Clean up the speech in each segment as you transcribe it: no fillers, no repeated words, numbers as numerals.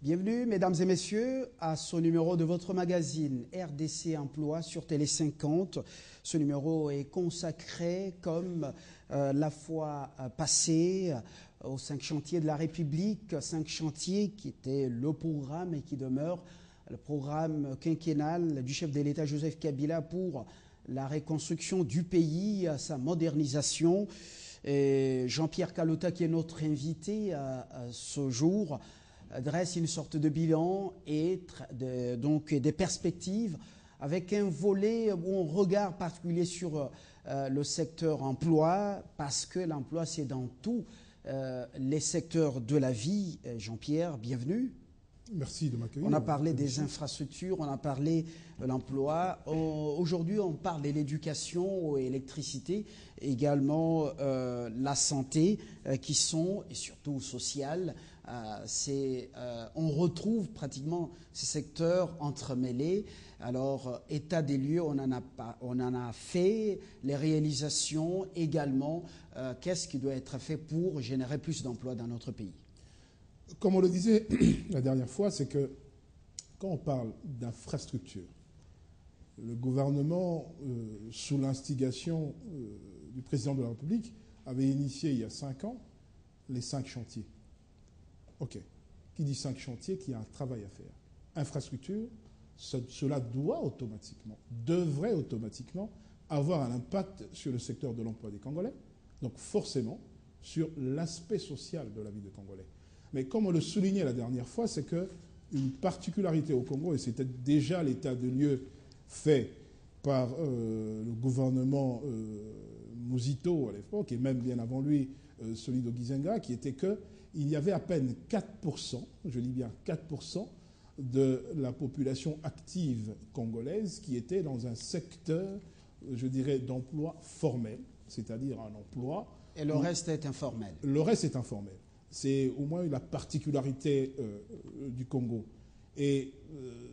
Bienvenue, mesdames et messieurs, à ce numéro de votre magazine RDC Emploi sur Télé 50. Ce numéro est consacré, comme la fois passée, aux 5 chantiers de la République, 5 chantiers qui étaient le programme et qui demeurent le programme quinquennal du chef de l'État Joseph Kabila pour la reconstruction du pays, sa modernisation. Jean-Pierre Kalota, qui est notre invité ce jour, dresse une sorte de bilan et donc des perspectives avec un volet où on regarde particulier sur le secteur emploi, parce que l'emploi c'est dans tous les secteurs de la vie. Jean-Pierre, bienvenue. Merci de m'accueillir. On a parlé des infrastructures, on a parlé de l'emploi. Aujourd'hui, on parle de l'éducation et l'électricité, également la santé, qui sont, et surtout sociales. On retrouve pratiquement ces secteurs entremêlés. Alors, état des lieux, on en a fait, les réalisations également. Qu'est-ce qui doit être fait pour générer plus d'emplois dans notre pays ? Comme on le disait la dernière fois, c'est que quand on parle d'infrastructure, le gouvernement, sous l'instigation du président de la République, avait initié il y a 5 ans les 5 chantiers. OK. Qui dit 5 chantiers, qui a un travail à faire. Infrastructure, cela devrait automatiquement avoir un impact sur le secteur de l'emploi des Congolais, donc forcément sur l'aspect social de la vie des Congolais. Mais comme on le soulignait la dernière fois, c'est qu'une particularité au Congo, et c'était déjà l'état de lieu fait par le gouvernement Muzito à l'époque, et même bien avant lui, celui de Gizenga, qui était qu'il y avait à peine 4%, je dis bien 4%, de la population active congolaise qui était dans un secteur, je dirais, d'emploi formel, c'est-à-dire un emploi... Et le reste est informel. Le reste est informel. C'est au moins la particularité du Congo. Et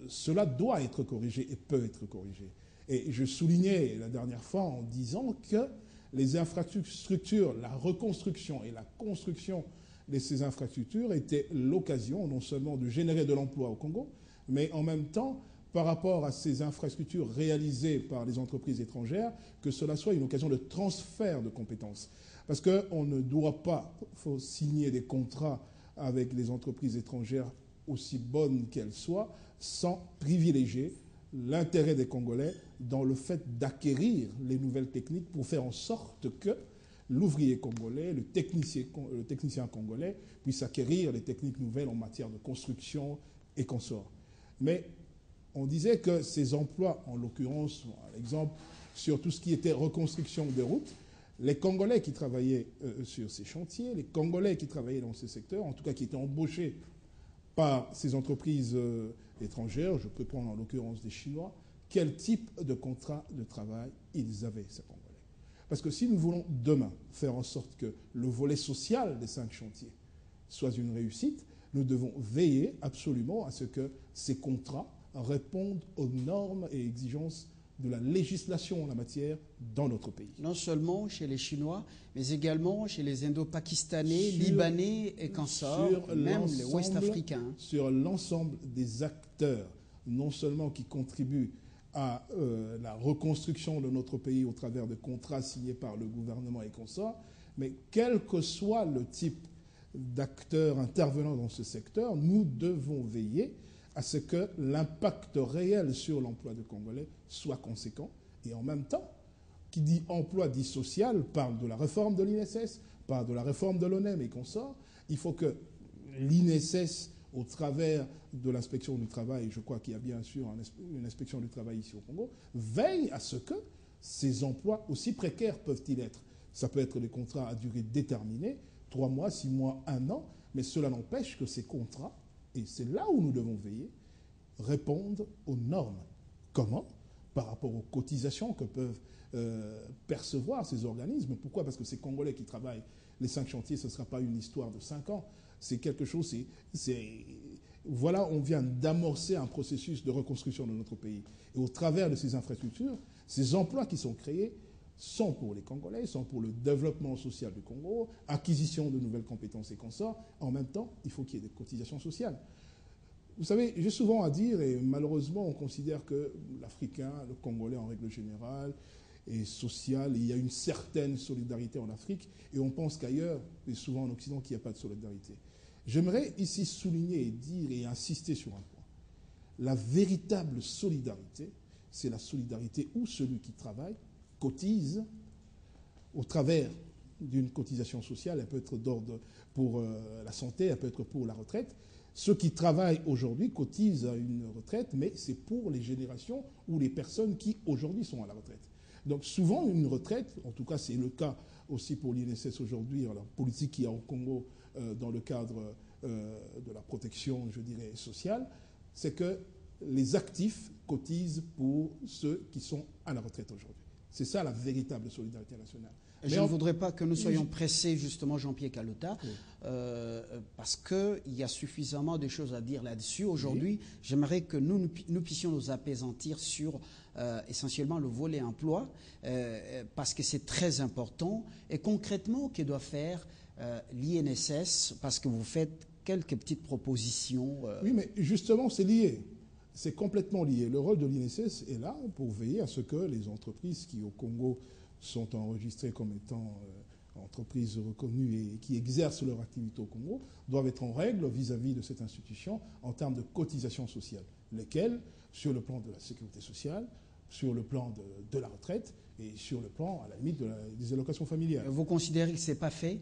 cela doit être corrigé et peut être corrigé. Et je soulignais la dernière fois en disant que les infrastructures, la reconstruction et la construction de ces infrastructures étaient l'occasion non seulement de générer de l'emploi au Congo, mais en même temps, par rapport à ces infrastructures réalisées par les entreprises étrangères, que cela soit une occasion de transfert de compétences. Parce qu'on ne doit pas signer des contrats avec les entreprises étrangères, aussi bonnes qu'elles soient, sans privilégier l'intérêt des Congolais dans le fait d'acquérir les nouvelles techniques pour faire en sorte que l'ouvrier congolais, le technicien congolais puisse acquérir les techniques nouvelles en matière de construction et consorts. Mais on disait que ces emplois, en l'occurrence, par exemple, sur tout ce qui était reconstruction des routes, les Congolais qui travaillaient sur ces chantiers, les Congolais qui travaillaient dans ces secteurs, en tout cas qui étaient embauchés par ces entreprises étrangères, je peux prendre en l'occurrence des Chinois, quel type de contrat de travail ils avaient, ces Congolais. Parce que si nous voulons demain faire en sorte que le volet social des 5 chantiers soit une réussite, nous devons veiller absolument à ce que ces contrats répondent aux normes et exigences de la législation en la matière dans notre pays. Non seulement chez les Chinois, mais également chez les Indo-Pakistanais, Libanais et consorts, même les Ouest-Africains. Sur l'ensemble des acteurs, non seulement qui contribuent à la reconstruction de notre pays au travers de contrats signés par le gouvernement et consorts, mais quel que soit le type d'acteurs intervenant dans ce secteur, nous devons veiller à ce que l'impact réel sur l'emploi des Congolais soit conséquent. Et en même temps, qui dit emploi dit social, parle de la réforme de l'INSS, parle de la réforme de l'ONEM et consorts. Il faut que l'INSS, au travers de l'inspection du travail, je crois qu'il y a bien sûr une inspection du travail ici au Congo, veille à ce que ces emplois, aussi précaires peuvent-ils être. Ça peut être des contrats à durée déterminée, 3 mois, 6 mois, 1 an, mais cela n'empêche que ces contrats, et c'est là où nous devons veiller, répondent aux normes. Comment ? Par rapport aux cotisations que peuvent percevoir ces organismes. Pourquoi ? Parce que ces Congolais qui travaillent les 5 chantiers, ce ne sera pas une histoire de 5 ans. C'est quelque chose, voilà, on vient d'amorcer un processus de reconstruction de notre pays. Et au travers de ces infrastructures, ces emplois qui sont créés sont pour les Congolais, sont pour le développement social du Congo, acquisition de nouvelles compétences et consorts. En même temps, il faut qu'il y ait des cotisations sociales. Vous savez, j'ai souvent à dire, et malheureusement on considère que l'Africain, le Congolais en règle générale, est social, et il y a une certaine solidarité en Afrique, et on pense qu'ailleurs, et souvent en Occident, qu'il n'y a pas de solidarité. J'aimerais ici souligner et dire et insister sur un point. La véritable solidarité, c'est la solidarité où celui qui travaille cotise au travers d'une cotisation sociale, elle peut être d'ordre pour la santé, elle peut être pour la retraite. Ceux qui travaillent aujourd'hui cotisent à une retraite, mais c'est pour les générations ou les personnes qui aujourd'hui sont à la retraite. Donc souvent une retraite, en tout cas c'est le cas aussi pour l'INSS aujourd'hui, la politique qu'il y a au Congo dans le cadre de la protection, je dirais, sociale, c'est que les actifs cotisent pour ceux qui sont à la retraite aujourd'hui. C'est ça la véritable solidarité nationale. Je ne voudrais pas que nous soyons pressés, justement, Jean-Pierre Kalota, oui. Parce qu'il y a suffisamment de choses à dire là-dessus. Aujourd'hui, oui. J'aimerais que nous puissions nous apaisantir sur essentiellement le volet emploi, parce que c'est très important. Et concrètement, que doit faire l'INSS, parce que vous faites quelques petites propositions. Oui, mais justement, c'est lié. C'est complètement lié. Le rôle de l'INSS est là pour veiller à ce que les entreprises qui, au Congo, sont enregistrées comme étant entreprises reconnues et qui exercent leur activité au Congo, doivent être en règle vis-à-vis de cette institution en termes de cotisation sociale, lesquelles, sur le plan de la sécurité sociale, sur le plan de la retraite et sur le plan, à la limite, des allocations familiales. Vous considérez que ce n'est pas fait?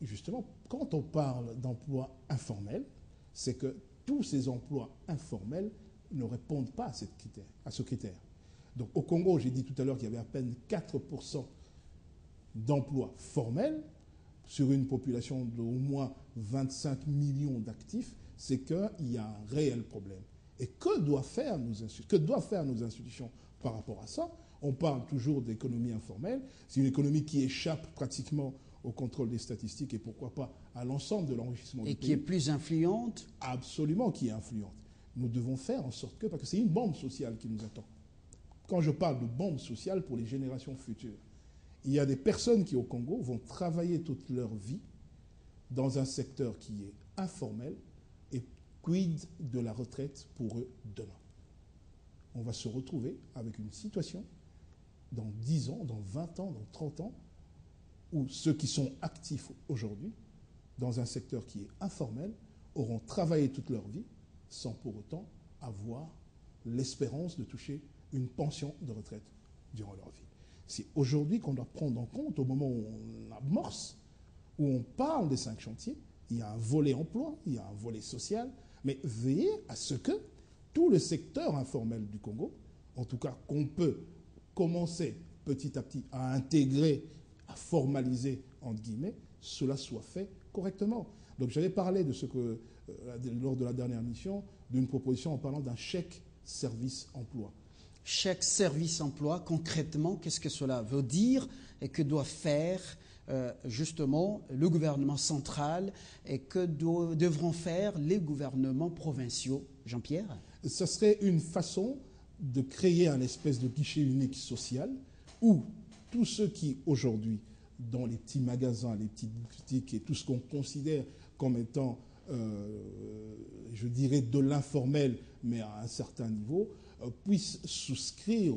Justement, quand on parle d'emplois informels, c'est que tous ces emplois informels ne répondent pas à ce critère. Donc au Congo, j'ai dit tout à l'heure qu'il y avait à peine 4% d'emplois formels sur une population d'au moins 25 millions d'actifs, c'est qu'il y a un réel problème. Et que doivent faire nos institutions par rapport à ça? On parle toujours d'économie informelle. C'est une économie qui échappe pratiquement au contrôle des statistiques et pourquoi pas à l'ensemble de l'enrichissement du pays. Et qui est plus influente? Absolument, qui est influente. Nous devons faire en sorte que, parce que c'est une bombe sociale qui nous attend. Quand je parle de bombe sociale pour les générations futures, il y a des personnes qui, au Congo, vont travailler toute leur vie dans un secteur qui est informel et quid de la retraite pour eux demain. On va se retrouver avec une situation dans 10 ans, dans 20 ans, dans 30 ans, où ceux qui sont actifs aujourd'hui, dans un secteur qui est informel, auront travaillé toute leur vie sans pour autant avoir l'espérance de toucher une pension de retraite durant leur vie. C'est aujourd'hui qu'on doit prendre en compte, au moment où on amorce, où on parle des 5 chantiers, il y a un volet emploi, il y a un volet social, mais veillez à ce que tout le secteur informel du Congo, en tout cas qu'on peut commencer petit à petit à intégrer, à formaliser, entre guillemets, cela soit fait correctement. Donc j'avais parlé de ce que, lors de la dernière mission, d'une proposition en parlant d'un chèque service-emploi. Chèque service-emploi, concrètement, qu'est-ce que cela veut dire et que doit faire justement le gouvernement central et que devront faire les gouvernements provinciaux? Jean-Pierre? Ça serait une façon de créer un espèce de guichet unique social où tous ceux qui, aujourd'hui, dans les petits magasins, les petites boutiques et tout ce qu'on considère comme étant, je dirais, de l'informel, mais à un certain niveau, puissent souscrire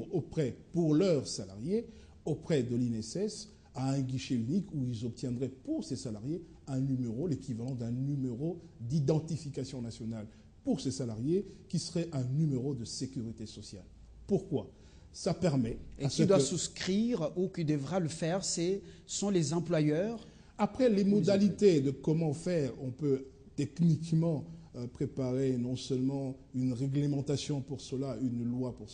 pour leurs salariés, auprès de l'INSS, à un guichet unique où ils obtiendraient pour ces salariés un numéro, l'équivalent d'un numéro d'identification nationale pour ces salariés, qui serait un numéro de sécurité sociale. Pourquoi? Ça permet... Et qui doit souscrire ou qui devra le faire, sont les employeurs? Après, les modalités de comment faire, on peut techniquement préparer non seulement une réglementation pour cela, une loi pour cela,